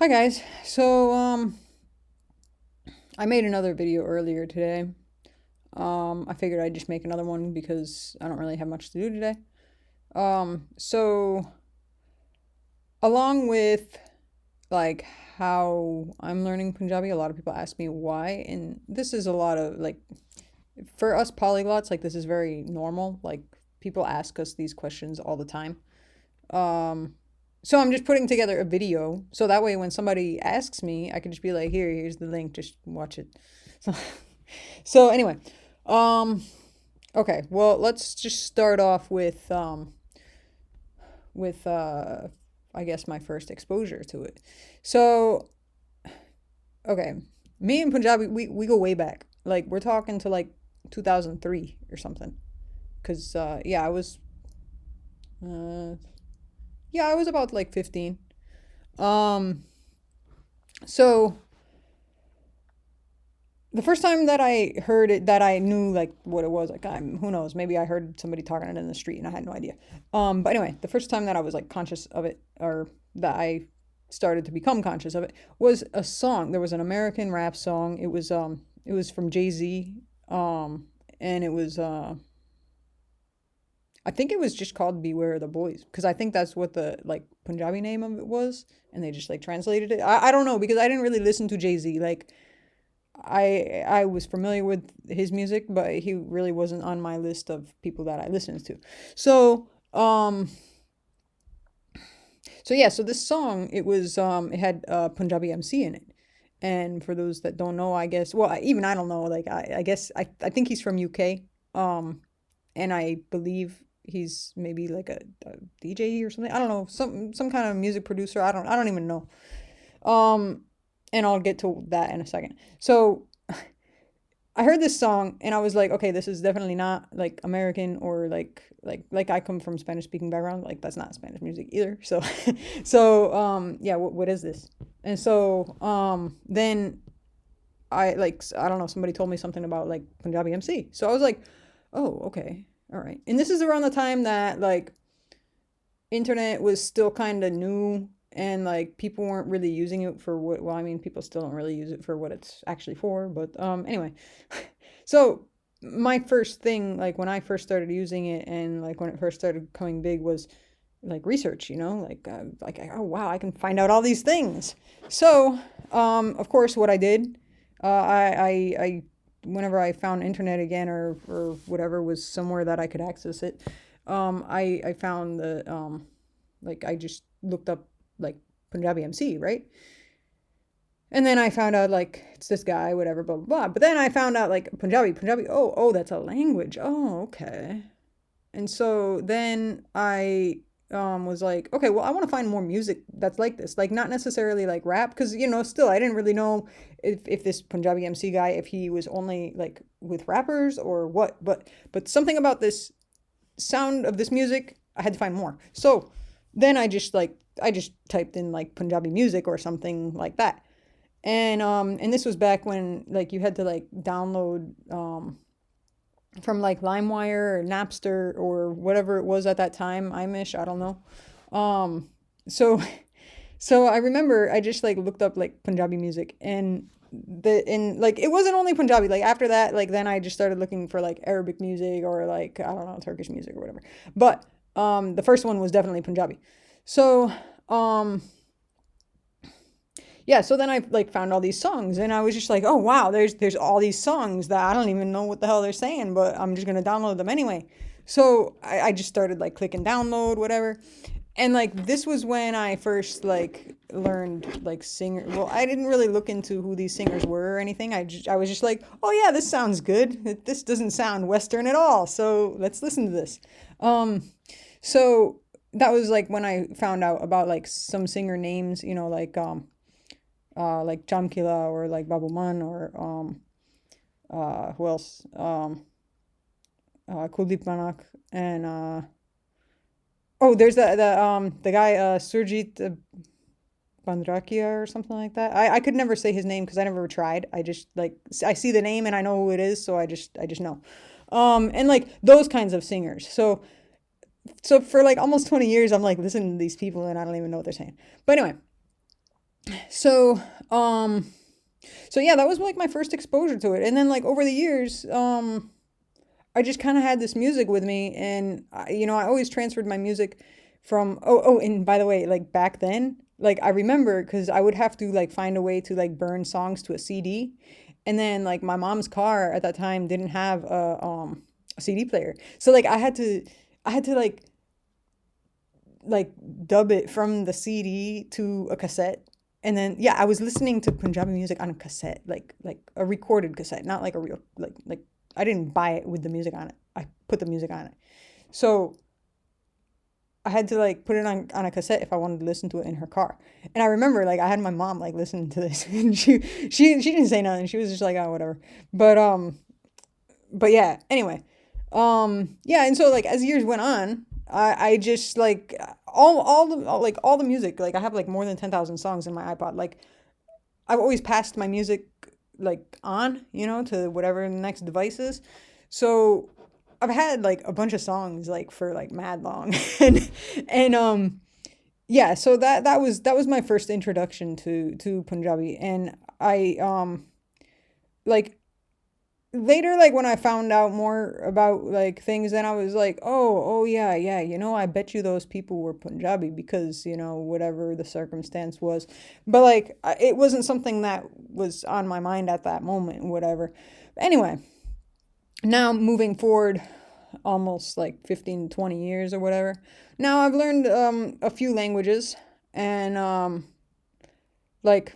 Hi guys. I made another video earlier today. I figured I'd just make another one because I don't really have much to do today. So along with like how I'm learning Punjabi, a lot of people ask me why, and this is a lot of like for us polyglots, like this is very normal. Like people ask us these questions all the time. Um, so I'm just putting together a video so that way when somebody asks me, I can just be like, here's the link, just watch it. So, so anyway, um, okay, well, let's just start off with I guess my first exposure to it. So, okay, me and Punjabi, we go way back. Like we're talking to like 2003 or something. Cause yeah, uh, I was about like 15. Um, so the first time that I heard it, that I knew like what it was, like who knows, maybe I heard somebody talking it in the street and I had no idea. But anyway, the first time that I was like conscious of it, or that I started to become conscious of it, was a song. There was an American rap song. It was from Jay-Z. And it was I think it was just called Beware the Boys because I think that's what the like Punjabi name of it was, and they just like translated it. I don't know because I didn't really listen to Jay Z. Like I was familiar with his music, but he really wasn't on my list of people that I listened to. So so this song it had Punjabi MC in it. And for those that don't know, I guess even I don't know. Like I guess I think he's from UK. And I believe he's maybe like a DJ or something. I don't know, some kind of music producer. I don't even know. Um, and I'll get to that in a second. So I heard this song and I was like, okay, this is definitely not like American or like I come from Spanish speaking background. Like that's not Spanish music either. So yeah, what is this? And so then I don't know, somebody told me something about like Punjabi MC. So I was like, oh, okay. All right. And this is around the time that like internet was still kind of new and like people weren't really using it for what well, I mean, people still don't really use it for what it's actually for, but anyway. So my first thing like when I first started using it and like when it first started coming big was like research, like oh wow, I can find out all these things. So, of course, what I did, I whenever I found internet again or whatever was somewhere that I could access it, I found the like I just looked up like Punjabi MC, right? And then I found out like it's this guy, whatever, blah blah blah. But then I found out like Punjabi. Oh, that's a language. Oh, okay. And so then I was like, okay, well, I want to find more music that's like this, like not necessarily like rap, because still I didn't really know if this Punjabi MC guy, if he was only like with rappers or what, but something about this sound of this music, I had to find more. So then I just typed in like Punjabi music or something like that, and this was back when like you had to like download from like LimeWire or Napster or whatever it was at that time, iMish, I don't know. Um, so so I remember I just like looked up like Punjabi music and like it wasn't only Punjabi. Like after that, like then I just started looking for like Arabic music or like I don't know, Turkish music or whatever. But the first one was definitely Punjabi. So um yeah, so then I like found all these songs and I was just like, oh wow, there's all these songs that I don't even know what the hell they're saying, but I'm just gonna download them anyway. So I just started like clicking download, whatever. And like this was when I first like learned like singer. Well, I didn't really look into who these singers were or anything. I was just like, oh yeah, this sounds good. This doesn't sound Western at all. So let's listen to this. Um, so that was like when I found out about like some singer names, like Jamkila or like Babu Man or who else? Kuldeep Manak and oh, there's the guy Surjit Bandrakia or something like that. I could never say his name because I never tried. I just like I see the name and I know who it is, so I just know. And like those kinds of singers. So for like almost 20 years, I'm like listening to these people and I don't even know what they're saying. But anyway, So, um, so yeah, that was like my first exposure to it. And then like over the years, I just kind of had this music with me, and I always transferred my music from. And by the way, like back then, like I remember because I would have to like find a way to like burn songs to a CD, and then like my mom's car at that time didn't have a CD player, so like I had to like dub it from the CD to a cassette. And then yeah, I was listening to Punjabi music on a cassette, like a recorded cassette, not like a real like I didn't buy it with the music on it. I put the music on it. So I had to like put it on a cassette if I wanted to listen to it in her car. And I remember like I had my mom like listening to this and she didn't say nothing. She was just like, oh whatever. But but yeah, anyway. Yeah, and so like as years went on, I just like all the music, like I have like more than 10,000 songs in my iPod. Like I've always passed my music like on, to whatever the next device is. So I've had like a bunch of songs like for like mad long. And yeah, so that was my first introduction to Punjabi. And I like later, like when I found out more about like things, then I was like, oh yeah, yeah, I bet you those people were Punjabi because whatever the circumstance was. But like it wasn't something that was on my mind at that moment, whatever. Anyway, now moving forward almost like 15 20 years or whatever, now I've learned a few languages. And like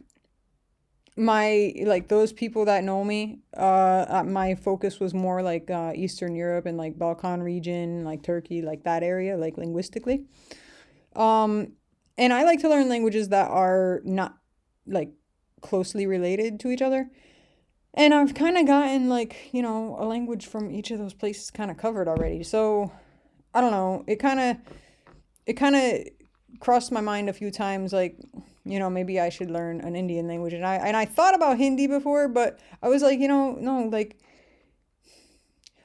like those people that know me, my focus was more like Eastern Europe and like Balkan region, like Turkey, like that area, like linguistically. um and I like to learn languages that are not like closely related to each other. And I've kind of gotten like a language from each of those places kind of covered already. So I don't know, it kind of crossed my mind a few times, like maybe I should learn an Indian language. And I thought about Hindi before, but I was like, no,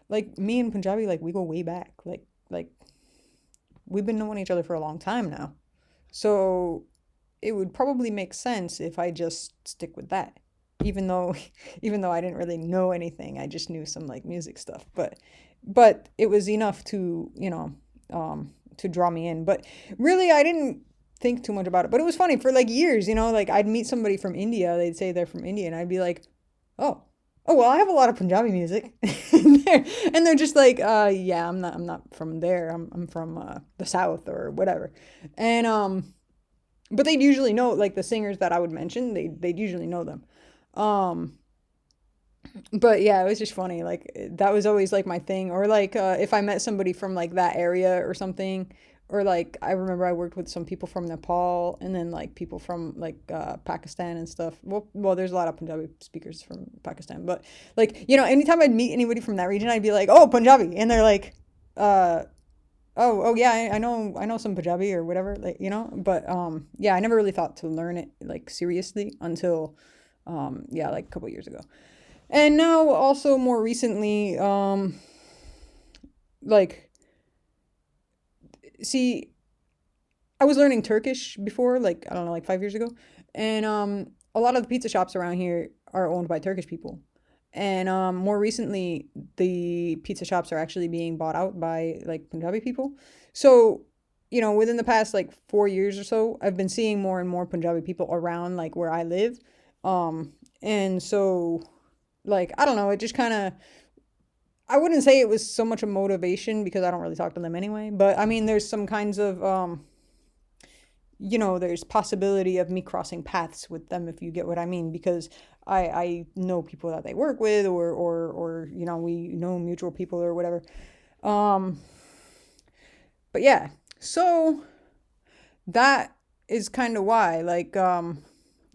like me and Punjabi, like we go way back, like we've been knowing each other for a long time now. So it would probably make sense if I just stick with that, even though even though I didn't really know anything. I just knew some like music stuff, but it was enough to to draw me in. But really, I didn't think too much about it. But it was funny for like years, like I'd meet somebody from India, they'd say they're from India, and I'd be like, oh. Oh well, I have a lot of Punjabi music, and they're just like, yeah, I'm not from there. I'm from the South or whatever, and but they'd usually know like the singers that I would mention. They'd usually know them. Um, but yeah, it was just funny. Like that was always like my thing. Or like if I met somebody from like that area or something, or like I remember I worked with some people from Nepal, and then like people from like Pakistan and stuff. Well, there's a lot of Punjabi speakers from Pakistan, but like anytime I'd meet anybody from that region, I'd be like, oh, Punjabi, and they're like, uh, oh yeah, I know some Punjabi or whatever, like but yeah, I never really thought to learn it like seriously until yeah, like a couple years ago. And now also more recently, like see, I was learning Turkish before, like I don't know, like 5 years ago. And a lot of the pizza shops around here are owned by Turkish people. And more recently, the pizza shops are actually being bought out by like Punjabi people. So, within the past like 4 years or so, I've been seeing more and more Punjabi people around like where I live. And so, like, I don't know, it just kind of, I wouldn't say it was so much a motivation because I don't really talk to them anyway. But I mean, there's some kinds of, there's possibility of me crossing paths with them, if you get what I mean, because I know people that they work with, or we know mutual people or whatever. Um, but yeah, so that is kind of why, like,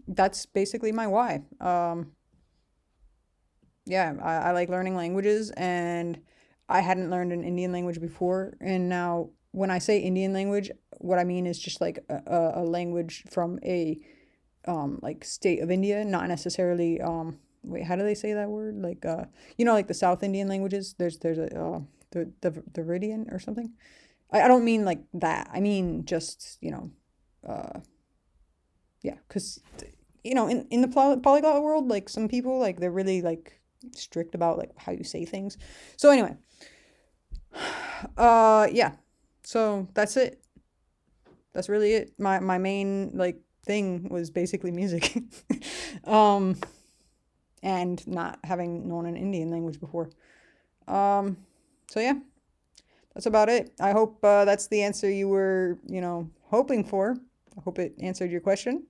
that's basically my why. Yeah, I like learning languages, and I hadn't learned an Indian language before. And now, when I say Indian language, what I mean is just like a language from a like state of India, not necessarily wait, how do they say that word? Like like the South Indian languages. There's a the Viridian or something. I don't mean like that. I mean just Yeah, because in the polyglot world, like some people, like they're really like strict about like how you say things. So anyway, yeah. So that's it. That's really it. My main like thing was basically music. um and not having known an Indian language before. Um so yeah, that's about it. I hope that's the answer you were, hoping for. I hope it answered your question.